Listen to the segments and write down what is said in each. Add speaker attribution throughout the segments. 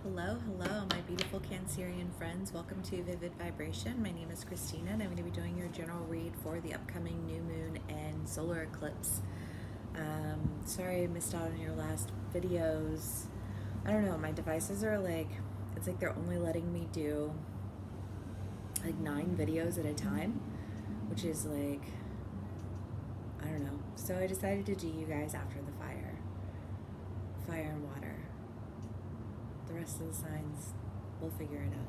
Speaker 1: Hello, my beautiful Cancerian friends. Welcome to Vivid Vibration. My name is Christina, and I'm going to be doing your general read for the upcoming new moon and solar eclipse. Sorry I missed out on your last videos. I don't know, my devices are it's like they're only letting me do like 9 videos at a time, which is like, I don't know. So I decided to do you guys after the fire and water. The rest of the signs, we'll figure it out.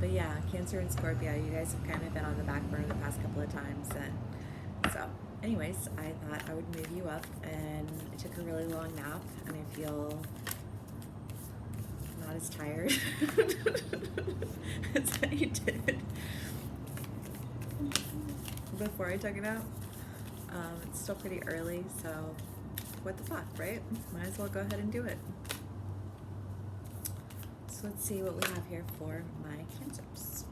Speaker 1: But yeah, Cancer and Scorpio, you guys have kind of been on the back burner the past couple of times. And so anyways, I thought I would move you up, and I took a really long nap, and I feel not as tired as I did before I took it out. It's still pretty early, so what the fuck, right? Might as well go ahead and do it. So let's see what we have here for my Cancers.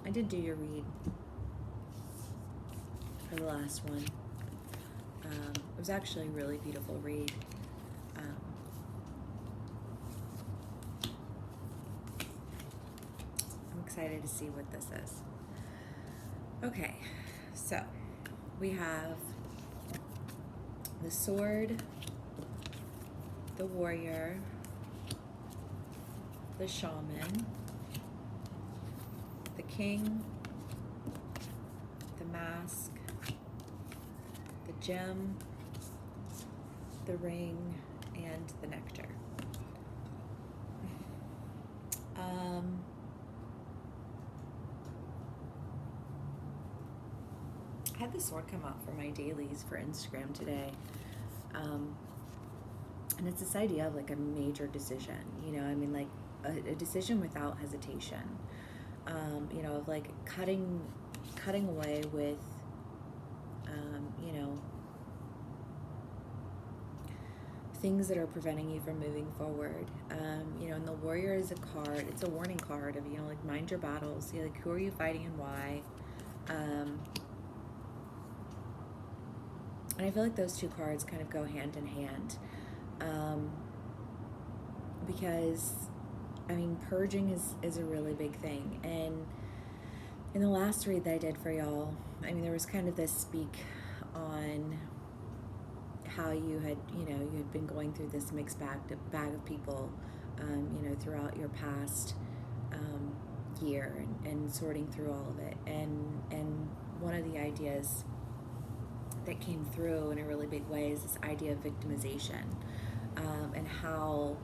Speaker 1: I did do your read for the last one. It was actually a really beautiful read. I'm excited to see what this is. Okay, so we have the Sword, the Warrior, the Shaman, the King, the Mask, the Gem, the Ring, and the Nectar. I had the Sword come out for my dailies for Instagram today, and it's this idea of like a major decision, you know, I mean, like a decision without hesitation, you know, of like cutting away with, you know, things that are preventing you from moving forward. You know, and the Warrior is a card, it's a warning card of, you know, like mind your battles, you know, like who are you fighting and why. And I feel like those two cards kind of go hand in hand, because, I mean, purging is a really big thing. And in the last read that I did for y'all, I mean, there was kind of this speak on how you had been going through this mixed bag of people, you know, throughout your past year, and sorting through all of it. And one of the ideas that came through in a really big way is this idea of victimization, and how,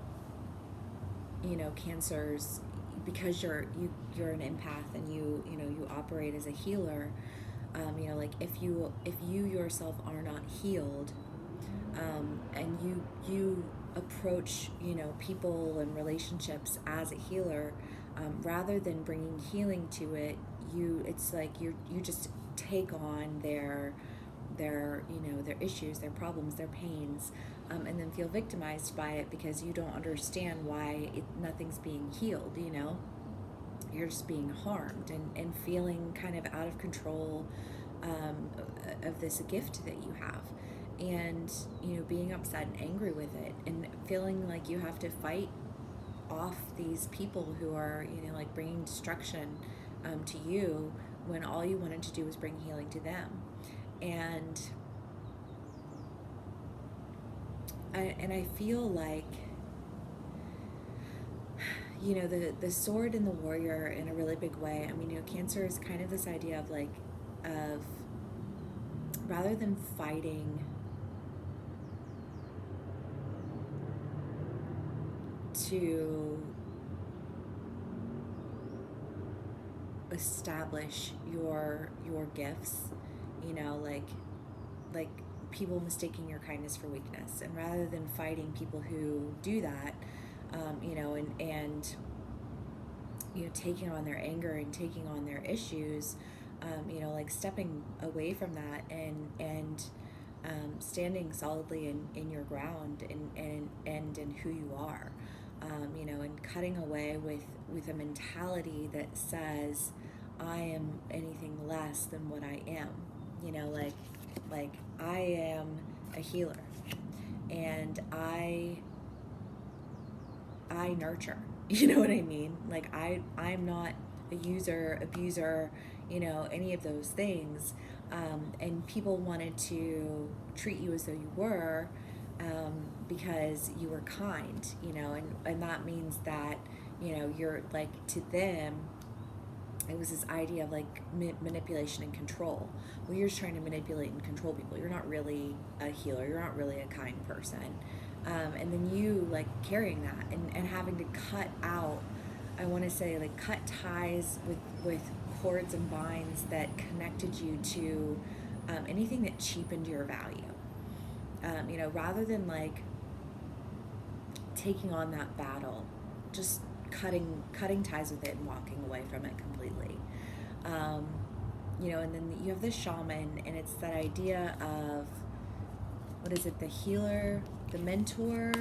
Speaker 1: you know, Cancers, because you're an empath, and you operate as a healer, you know, like if you yourself are not healed, and you approach, you know, people and relationships as a healer, rather than bringing healing to it, it's like you just take on their you know, their issues, their problems, their pains, and then feel victimized by it because you don't understand why nothing's being healed. You know, you're just being harmed, and feeling kind of out of control of this gift that you have, and, you know, being upset and angry with it, and feeling like you have to fight off these people who are, you know, like bringing destruction to you, when all you wanted to do was bring healing to them. And I feel like, you know, the Sword and the Warrior in a really big way. I mean, you know, Cancer is kind of this idea of like, of rather than fighting to establish your gifts, you know, like people mistaking your kindness for weakness, and rather than fighting people who do that, you know, and you know, taking on their anger and taking on their issues, you know, like stepping away from that, and standing solidly in your ground, and in who you are, you know, and cutting away with a mentality that says, I am anything less than what I am. you know, like I am a healer, and I nurture. You know what I mean? Like I'm not a user, abuser, you know, any of those things. And people wanted to treat you as though you were, because you were kind, you know, and that means that, you know, you're like, to them, it was this idea of like manipulation and control. Well, you're just trying to manipulate and control people. You're not really a healer. You're not really a kind person. And then you like carrying that and having to cut out, I want to say, like, cut ties with cords and binds that connected you to anything that cheapened your value. You know, rather than like taking on that battle, just cutting ties with it and walking away from it completely. You know, and then you have the shaman, and it's that idea of, what is it, the healer, the mentor.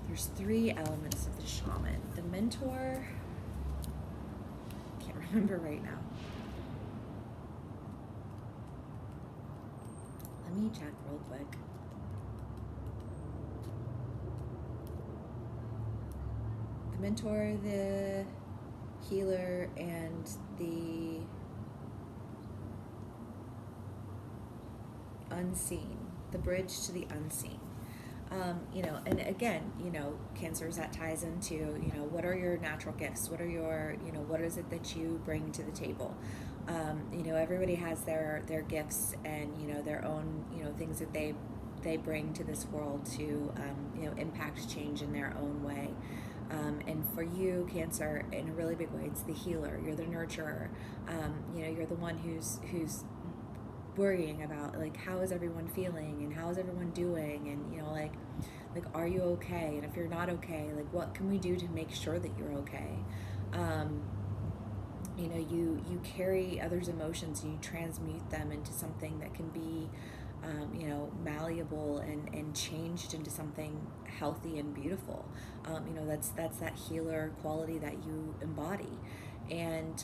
Speaker 1: There's three elements of the shaman. The mentor, can't remember right now. Let me check real quick. The mentor, the healer, and the unseen, the bridge to the unseen. You know, and again, you know, cancers, that ties into, you know, what are your natural gifts? What are your, you know, what is it that you bring to the table? You know, everybody has their gifts and, you know, their own, you know, things that they bring to this world to, you know, impact change in their own way. And for you, Cancer, in a really big way, it's the healer. You're the nurturer. You know, you're the one who's worrying about, like, how is everyone feeling and how is everyone doing, and, you know, like are you okay? And if you're not okay, like, what can we do to make sure that you're okay? You know, you carry others' emotions and you transmute them into something that can be, you know, malleable and changed into something healthy and beautiful. You know, that's that healer quality that you embody. And,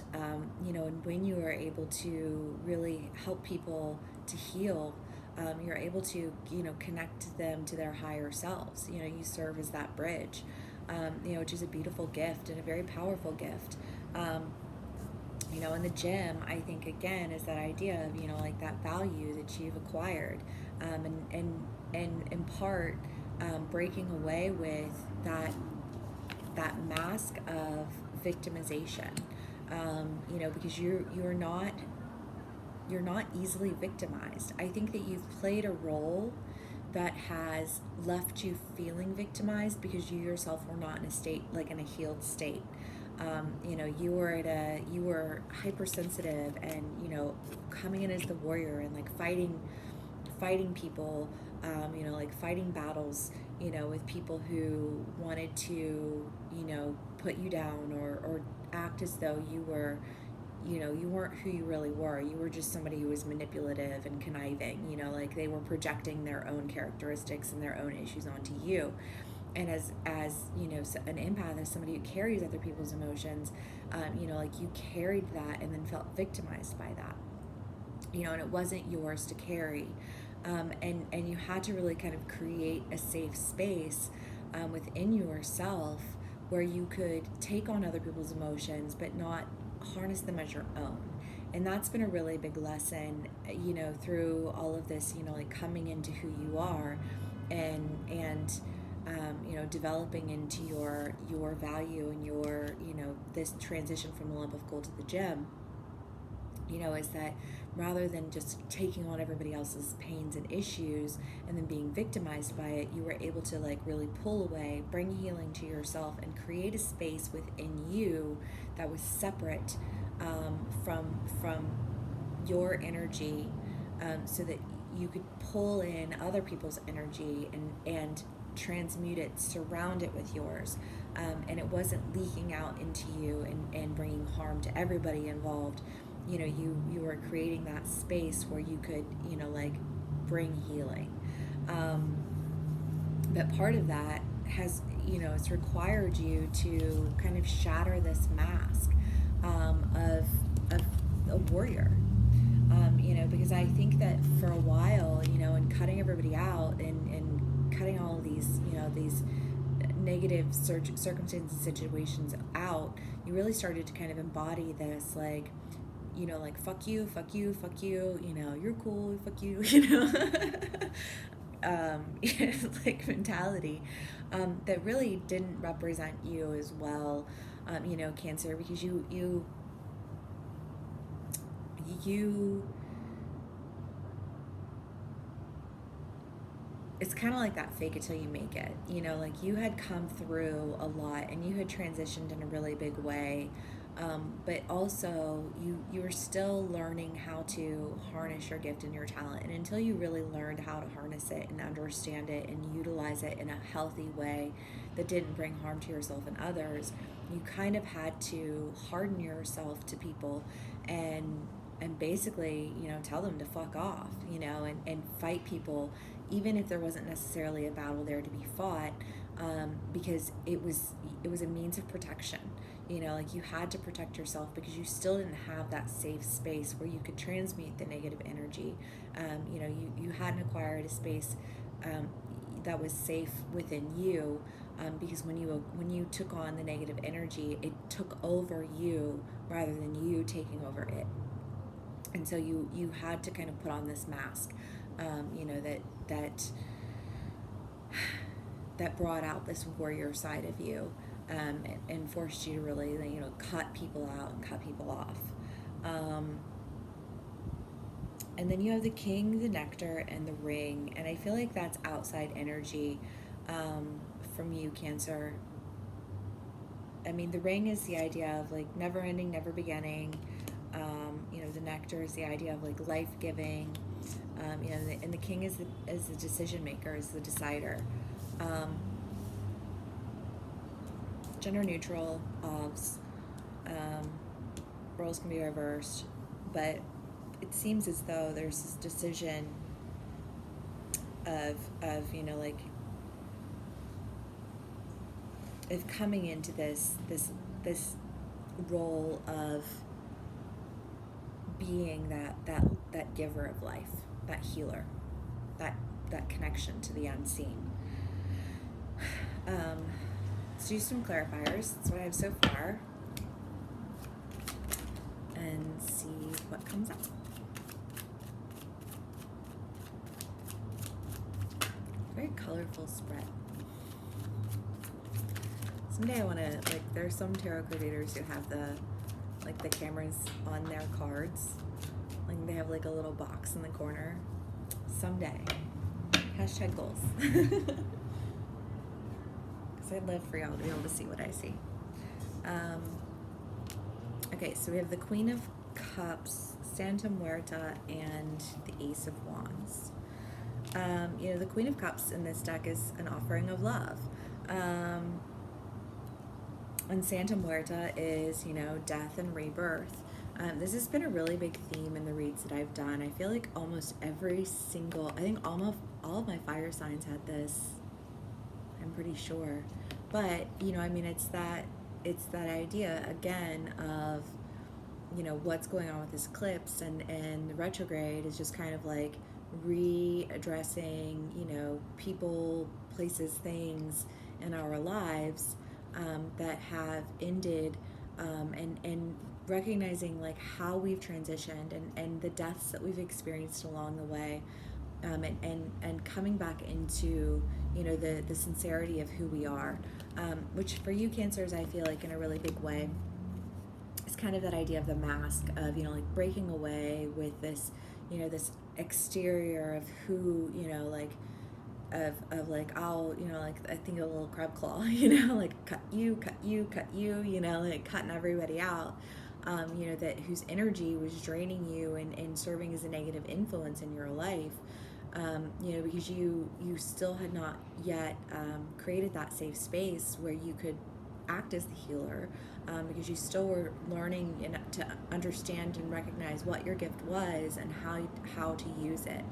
Speaker 1: you know, and when you are able to really help people to heal, you're able to, you know, connect them to their higher selves. You know, you serve as that bridge, you know, which is a beautiful gift and a very powerful gift. You know, in the gym, I think, again, is that idea of, you know, like that value that you've acquired, and in part, breaking away with that mask of victimization. You know, because you're not easily victimized. I think that you've played a role that has left you feeling victimized because you yourself were not in a state, like in a healed state. You know, you were hypersensitive and, you know, coming in as the warrior and like fighting people, you know, like fighting battles, you know, with people who wanted to, you know, put you down or act as though you were, you know, you weren't who you really were. You were just somebody who was manipulative and conniving, you know, like they were projecting their own characteristics and their own issues onto you. And as you know, an empath is somebody who carries other people's emotions. You know, like you carried that and then felt victimized by that, you know, and it wasn't yours to carry. And you had to really kind of create a safe space within yourself where you could take on other people's emotions but not harness them as your own. And that's been a really big lesson, you know, through all of this, you know, like coming into who you are and you know, developing into your value and your, you know, this transition from the lump of gold to the gem, you know, is that rather than just taking on everybody else's pains and issues and then being victimized by it, you were able to like really pull away, bring healing to yourself, and create a space within you that was separate from your energy, so that you could pull in other people's energy and transmute it, surround it with yours, and it wasn't leaking out into you and bringing harm to everybody involved. You know, you were creating that space where you could, you know, like bring healing. But part of that has, you know, it's required you to kind of shatter this mask, of a warrior. Because I think that for a while, and cutting everybody out and cutting all of these negative circumstances, situations out, you really started to kind of embody this, like, like, fuck you, fuck you, fuck you, you're cool, fuck you, like, mentality, that really didn't represent you as well, Cancer, because you it's kind of like that fake it till you make it, like, you had come through a lot and you had transitioned in a really big way, but also you were still learning how to harness your gift and your talent, and until you really learned how to harness it and understand it and utilize it in a healthy way that didn't bring harm to yourself and others, you kind of had to harden yourself to people and basically, tell them to fuck off, and fight people, even if there wasn't necessarily a battle there to be fought, because it was a means of protection. Like, you had to protect yourself because you still didn't have that safe space where you could transmute the negative energy. You hadn't acquired a space that was safe within you, because when you took on the negative energy, it took over you rather than you taking over it. And so you had to kind of put on this mask, that brought out this warrior side of you, and forced you to really, cut people out and cut people off. And then you have the king, the nectar, and the ring, and I feel like that's outside energy, from you, Cancer. I mean, the ring is the idea of, like, never ending, never beginning. The nectar is the idea of, like, life giving. And the king is the decision maker, is the decider. Gender neutral, obs. Roles can be reversed, but it seems as though there's this decision of like, of coming into this role of being that giver of life, that healer, that connection to the unseen. Let's do some clarifiers. That's what I have so far, and see what comes up. Very colorful spread. Someday I want to, like, there's some tarot card readers who have the cameras on their cards. Like, they have, like, a little box in the corner. Someday. Hashtag goals. Because I'd love for y'all to be able to see what I see. Okay, so we have the Queen of Cups, Santa Muerta, and the Ace of Wands. The Queen of Cups in this deck is an offering of love. And Santa Muerta is, death and rebirth. This has been a really big theme in the reads that I've done. I feel like almost every single, I think almost all of my fire signs had this. I'm pretty sure. But, it's that idea, again, of, what's going on with this eclipse, and the retrograde is just kind of like readdressing, people, places, things in our lives that have ended, and recognizing, like, how we've transitioned and the deaths that we've experienced along the way, and coming back into, the sincerity of who we are, which for you, Cancers, I feel like in a really big way, it's kind of that idea of the mask of, like, breaking away with this, this exterior of who, like, of like, I'll, like, I think of a little crab claw, like, cut you, like, cutting everybody out, that whose energy was draining you and serving as a negative influence in your life, because you still had not yet created that safe space where you could act as the healer, because you still were learning to understand and recognize what your gift was and how to use it,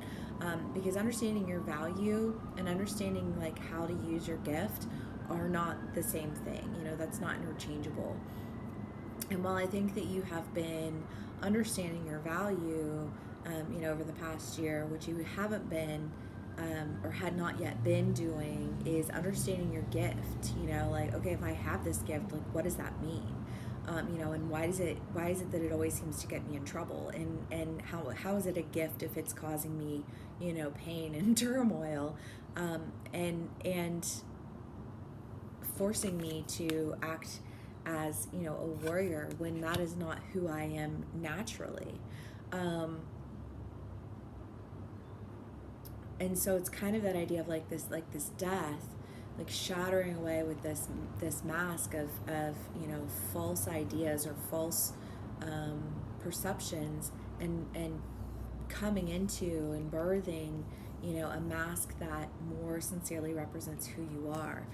Speaker 1: because understanding your value and understanding, like, how to use your gift are not the same thing. That's not interchangeable. And while I think that you have been understanding your value, over the past year, which you haven't been, or had not yet been doing, is understanding your gift. Like, okay, if I have this gift, like, what does that mean? And why is it that it always seems to get me in trouble? And how is it a gift if it's causing me, pain and turmoil, and forcing me to act as, a warrior when that is not who I am naturally. And so it's kind of that idea of this death, like shattering away with this mask of false ideas or false perceptions, and coming into and birthing a mask that more sincerely represents who you are.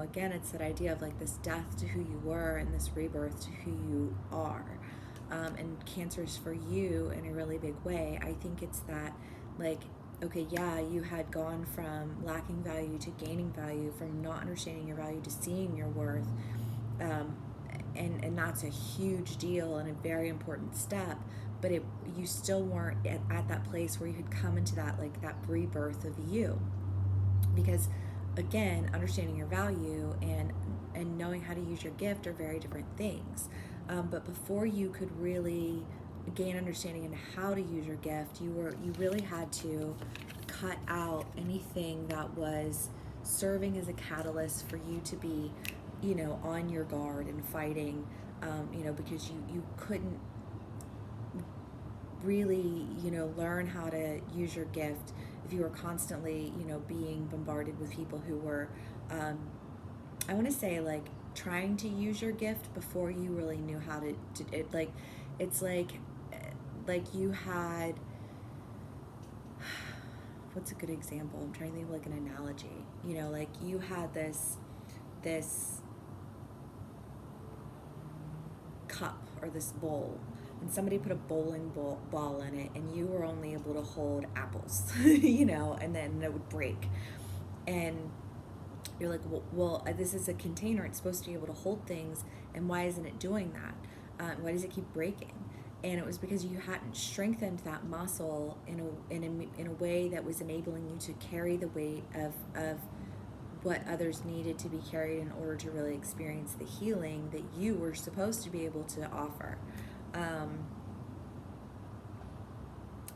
Speaker 1: Again, it's that idea of like this death to who you were and this rebirth to who you are. And Cancer's for you in a really big way. I think it's that, like, okay, yeah, you had gone from lacking value to gaining value, from not understanding your value to seeing your worth. And that's a huge deal and a very important step, but you still weren't at that place where you could come into that, like, that rebirth of you. Because again, understanding your value and knowing how to use your gift are very different things. But before you could really gain understanding in how to use your gift, you really had to cut out anything that was serving as a catalyst for you to be, on your guard and fighting, because you couldn't really, learn how to use your gift if you were constantly, being bombarded with people who were, I want to say, like, trying to use your gift before you really knew how to it. Like, it's like you had, what's a good example? I'm trying to think of like an analogy. Like you had this cup or this bowl, and somebody put a bowling ball in it, and you were only able to hold apples, and then it would break. And you're like, well, this is a container. It's supposed to be able to hold things, and why isn't it doing that? Why does it keep breaking? And it was because you hadn't strengthened that muscle in a way that was enabling you to carry the weight of what others needed to be carried in order to really experience the healing that you were supposed to be able to offer. I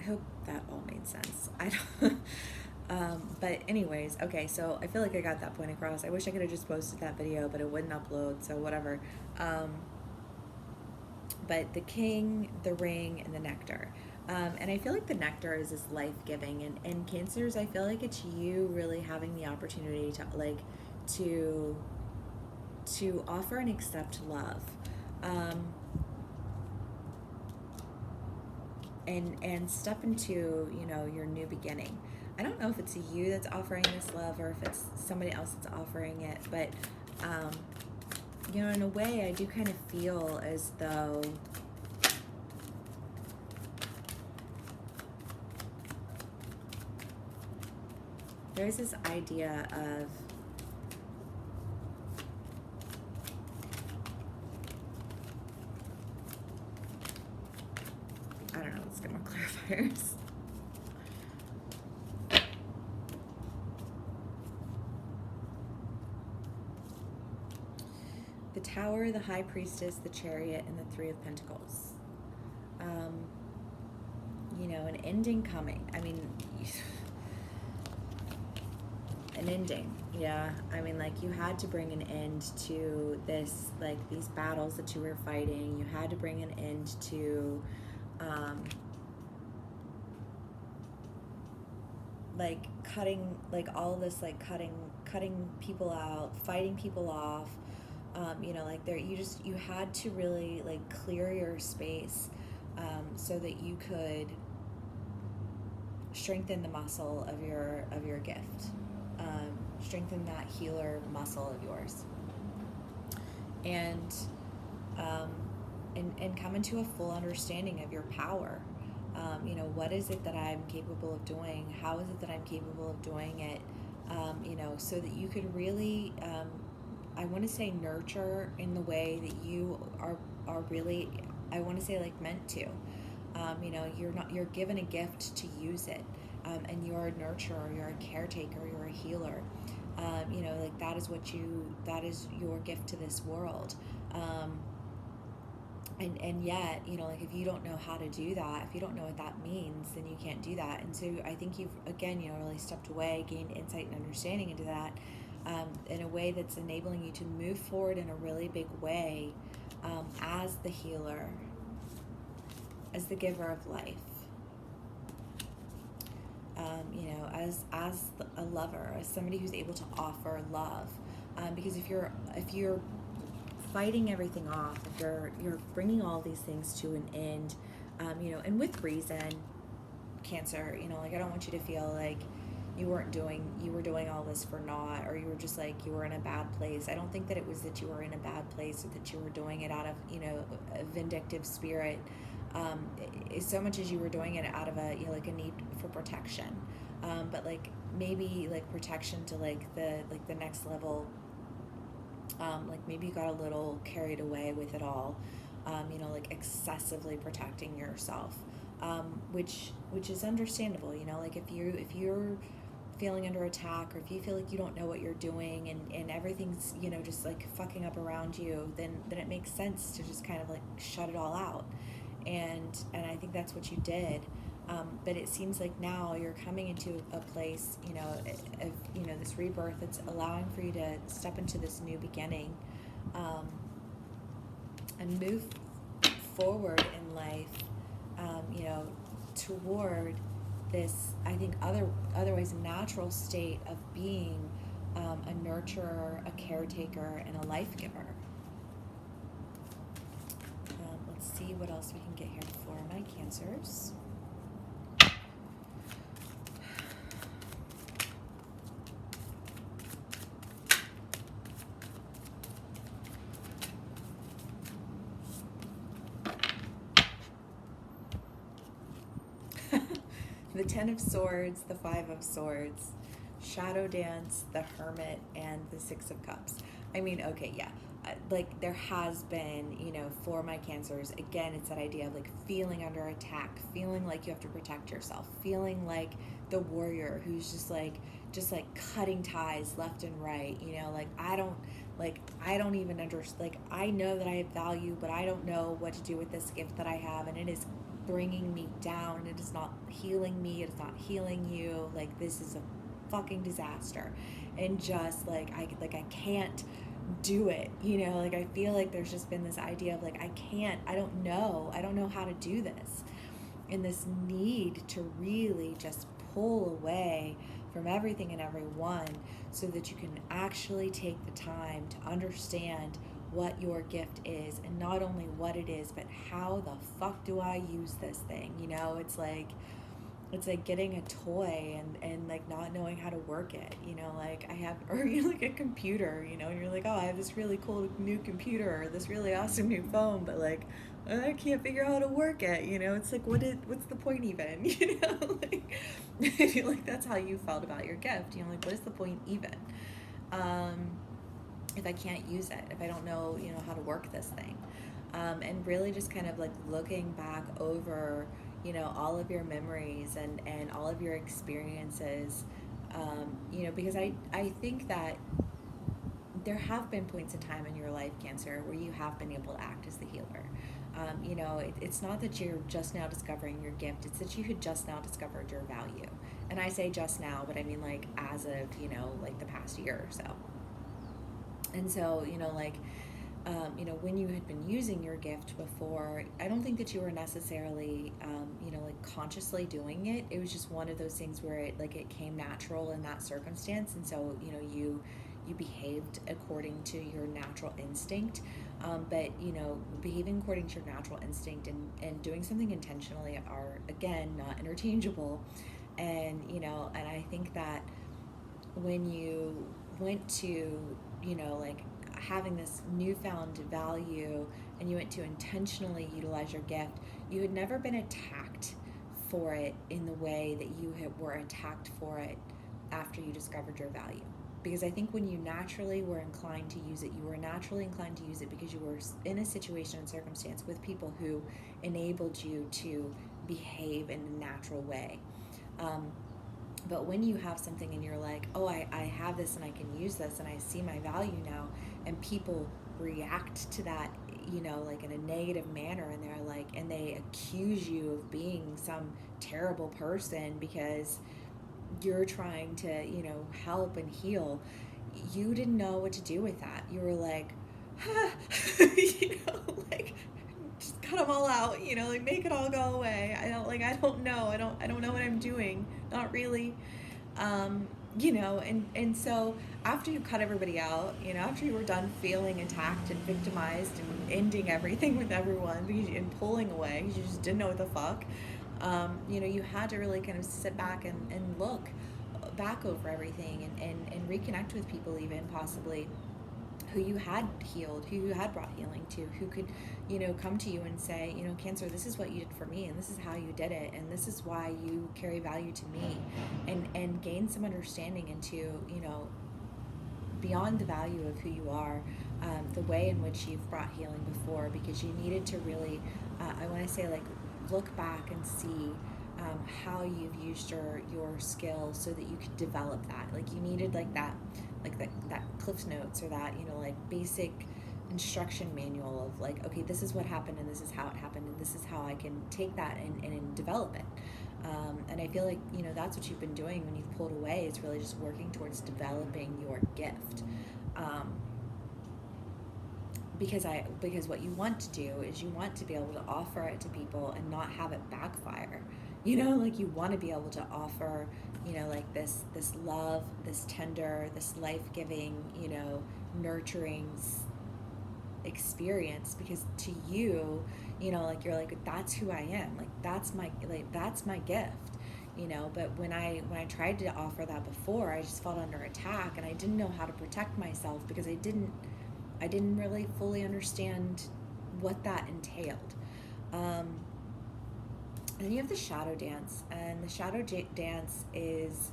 Speaker 1: hope that all made sense. I don't. But anyways, okay, so I feel like I got that point across. I wish I could have just posted that video, but it wouldn't upload, so whatever. But the king, the ring, and the nectar. And I feel like the nectar is life-giving, and Cancers, I feel like it's you really having the opportunity to offer and accept love. And step into, your new beginning. I don't know if it's you that's offering this love or if it's somebody else that's offering it, but in a way, I do kind of feel as though there's this idea of I don't know, let's get more clarifiers. The Tower, the High Priestess, the Chariot, and the Three of Pentacles. An ending coming. I mean, an ending. Yeah. I mean, like, you had to bring an end to this, like, these battles that you were fighting. You had to bring an end to, like, cutting, like, all of this, like, cutting people out, fighting people off. Like, you had to really, like, clear your space, so that you could strengthen the muscle of your gift, strengthen that healer muscle of yours, and come into a full understanding of your power. What is it that I'm capable of doing? How is it that I'm capable of doing it? So that you could really, I want to say, nurture in the way that you are really I want to say like meant to. You know, you're given a gift to use it. And you're a nurturer, you're a caretaker, you're a healer. You know, like that is your gift to this world. And yet, you know, like if you don't know how to do that, if you don't know what that means, then you can't do that. And so I think you've, again, you know, really stepped away, gained insight and understanding into that, in a way that's enabling you to move forward in a really big way, as the healer, as the giver of life, you know, as a lover, as somebody who's able to offer love. Because if you're fighting everything off, if you're bringing all these things to an end, you know, and with reason, Cancer, you know, like I don't want you to feel like you were doing all this for naught, or you were just like you were in a bad place. I don't think that it was that you were in a bad place, or that you were doing it out of, you know, a vindictive spirit, so much as you were doing it out of a, you know, like a need for protection, but like maybe like protection to like the next level. Like maybe you got a little carried away with it all, you know, like excessively protecting yourself, which is understandable, you know, like if you're feeling under attack, or if you feel like you don't know what you're doing, and everything's, you know, just like fucking up around you, then it makes sense to just kind of like shut it all out, and I think that's what you did. But it seems like now you're coming into a place, you know, of, you know, this rebirth that's allowing for you to step into this new beginning, and move forward in life, you know, toward this, I think, otherwise natural state of being, a nurturer, a caretaker, and a life giver. Let's see what else we can get here for my Cancers. The Ten of Swords, the Five of Swords, Shadow Dance, the Hermit, and the Six of Cups. I mean, okay, yeah. Like there has been, you know, for my Cancers, again, it's that idea of like feeling under attack, feeling like you have to protect yourself, feeling like the warrior who's just like cutting ties left and right, you know, like I don't even understand, like I know that I have value, but I don't know what to do with this gift that I have, and it is bringing me down. It is not healing me. It is not healing you. Like this is a fucking disaster, and just like I can't do it. You know, like I feel like there's just been this idea of like I don't know how to do this, and this need to really just pull away from everything and everyone so that you can actually take the time to understand what your gift is, and not only what it is, but how the fuck do I use this thing? You know, it's like getting a toy and like not knowing how to work it, you know, like I have, or you're like a computer, you know, and you're like, oh, I have this really cool new computer, or this really awesome new phone, but like I can't figure out how to work it, you know. It's like what's the point even? You know, like I feel like that's how you felt about your gift, you know, like what is the point even? If I can't use it, if I don't know, you know, how to work this thing. And really just kind of like looking back over, you know, all of your memories and all of your experiences, you know, because I think that there have been points in time in your life, Cancer, where you have been able to act as the healer. You know, it's not that you're just now discovering your gift, it's that you had just now discovered your value. And I say just now, but I mean like as of, you know, like the past year or so. And so, you know, like, you know, when you had been using your gift before, I don't think that you were necessarily, you know, like consciously doing it. It was just one of those things where it came natural in that circumstance. And so, you know, you behaved according to your natural instinct. But, you know, behaving according to your natural instinct and doing something intentionally are, again, not interchangeable. And, you know, and I think that when you went to, you know, like having this newfound value, and you went to intentionally utilize your gift, you had never been attacked for it in the way that you were attacked for it after you discovered your value. because I think when you naturally were inclined to use it, you were naturally inclined to use it because you were in a situation and circumstance with people who enabled you to behave in a natural way. But when you have something and you're like, oh, I have this and I can use this and I see my value now, and people react to that, like in a negative manner, and they're like, and they accuse you of being some terrible person because you're trying to, help and heal, you didn't know what to do with that. You were like, like, just cut them all out, like make it all go away. I don't know. I don't know what I'm doing. Not really. And so after you cut everybody out, after you were done feeling attacked and victimized and ending everything with everyone and pulling away because you just didn't know what the fuck, you had to really kind of sit back and look back over everything and reconnect with people, even possibly who you had healed, who you had brought healing to, who could, come to you and say, Cancer, this is what you did for me, and this is how you did it, and this is why you carry value to me, and gain some understanding into, beyond the value of who you are, the way in which you've brought healing before, because you needed to really, I want to say, like, look back and see how you've used your skills so that you could develop that. Like, you needed that Cliff Notes, or that, like, basic instruction manual of like, okay, this is what happened and this is how it happened and this is how I can take that and develop it. And I feel like, that's what you've been doing when you've pulled away. It's really just working towards developing your gift. Because what you want to do is you want to be able to offer it to people and not have it backfire. Like, you want to be able to offer, like this love, this tender, this life-giving, nurturing experience, because to you, like, you're like, that's who I am. Like, that's my gift. But when I tried to offer that before, I just felt under attack, and I didn't know how to protect myself because I didn't really fully understand what that entailed. And then you have the shadow dance, and the shadow dance is,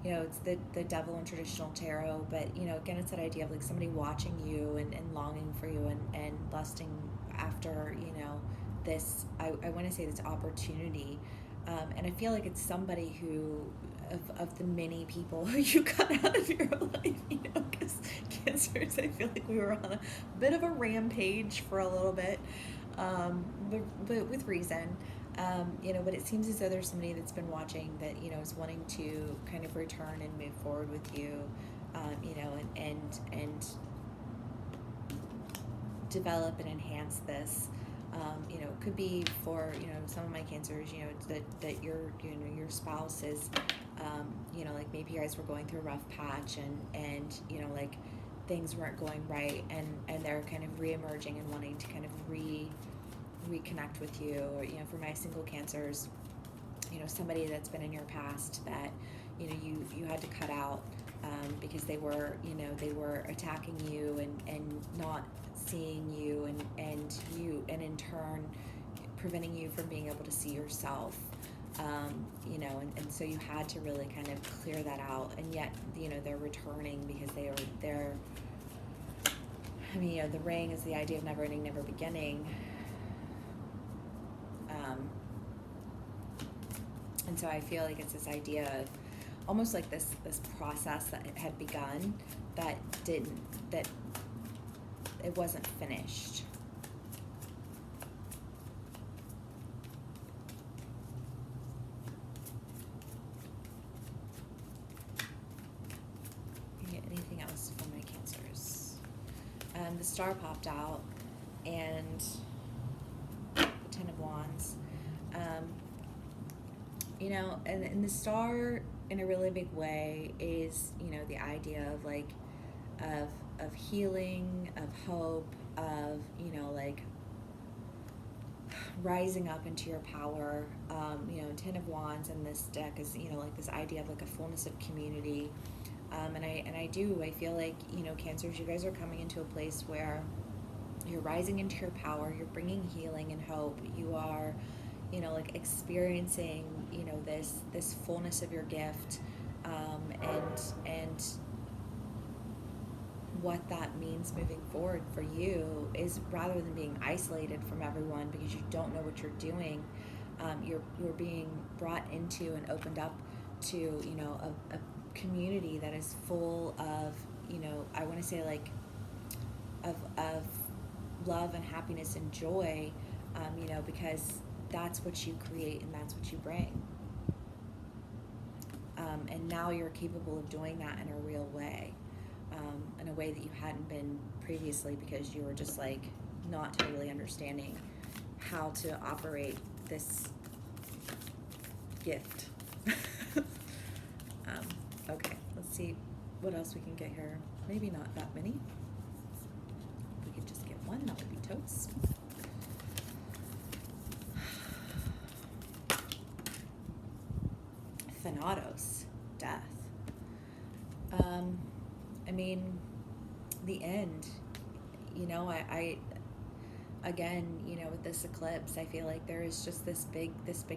Speaker 1: it's the devil in traditional tarot, but, again, it's that idea of like somebody watching you and longing for you and lusting after, this, I want to say, this opportunity. And I feel like it's somebody who, of the many people who you cut out of your life, because Cancers, I feel like we were on a bit of a rampage for a little bit, but with reason. But it seems as though there's somebody that's been watching that, is wanting to kind of return and move forward with you, and develop and enhance this. It could be for, some of my Cancers, that your spouse is, like, maybe you guys were going through a rough patch and like things weren't going right, and they're kind of re-emerging and wanting to kind of reconnect with you, or, for my single Cancers, somebody that's been in your past that, you had to cut out, because they were attacking you and not seeing you and in turn preventing you from being able to see yourself, and so you had to really kind of clear that out, and yet, they're returning because they're the ring is the idea of never ending, never beginning. And so I feel like it's this idea of almost like this process that had begun that it wasn't finished. Can you get anything else from my Cancers? The Star popped out, and the Ten of Wands. And the Star, in a really big way, is, the idea of like, of healing, of hope, of, like, rising up into your power. Ten of Wands in this deck is, like this idea of like a fullness of community. And I feel like, Cancers, you guys are coming into a place where you're rising into your power, you're bringing healing and hope, you are, like experiencing, this fullness of your gift, and what that means moving forward for you is, rather than being isolated from everyone because you don't know what you're doing, you're being brought into and opened up to, you know, a community that is full of, you know, I want to say like of love and happiness and joy, you know, because that's what you create and that's what you bring. And now you're capable of doing that in a real way, in a way that you hadn't been previously, because you were just like not totally understanding how to operate this gift. Okay, let's see what else we can get here. Maybe not that many. If we could just get one, that would be totes. Thanatos, death. I mean, the end. You know, I again, you know, with this eclipse, I feel like there is just this big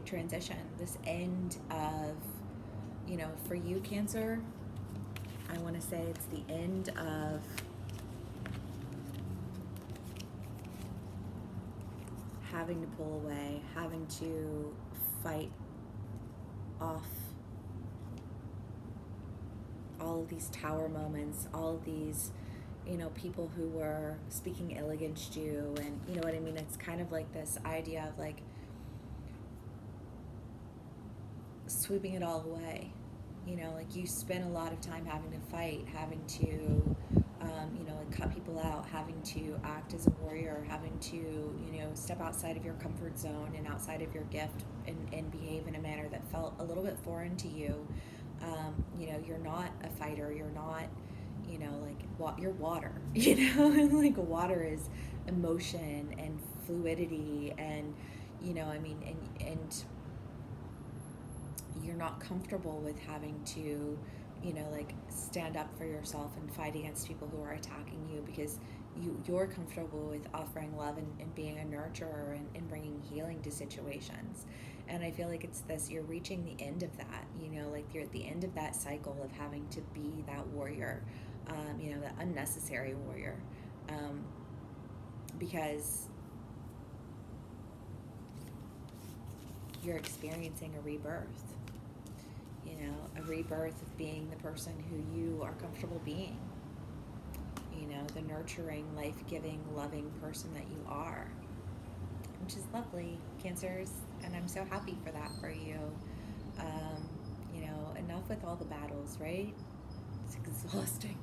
Speaker 1: transition, this end of, you know, for you, Cancer, I want to say it's the end of having to pull away, having to fight off all of these tower moments, all of these, you know, people who were speaking ill against you, and you know what I mean? It's kind of like this idea of like sweeping it all away. You know, like you spend a lot of time having to fight, having to, you know, like cut people out, having to act as a warrior, having to, you know, step outside of your comfort zone and outside of your gift, and behave in a manner that felt a little bit foreign to you. You know, you're not a fighter, you're not, you know, like you're water, you know, and like water is emotion and fluidity, and, you know, I mean, and you're not comfortable with having to, you know, like stand up for yourself and fight against people who are attacking you, because you're comfortable with offering love and being a nurturer, and bringing healing to situations. And I feel like it's this, you're reaching the end of that, you know, like you're at the end of that cycle of having to be that warrior, you know, that unnecessary warrior, because you're experiencing a rebirth, you know, a rebirth of being the person who you are comfortable being, you know, the nurturing, life-giving, loving person that you are, which is lovely, Cancers, and I'm so happy for that for you. You know, enough with all the battles, right? It's exhausting.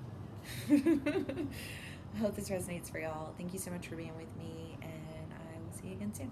Speaker 1: I hope this resonates for y'all. Thank you so much for being with me, and I will see you again soon.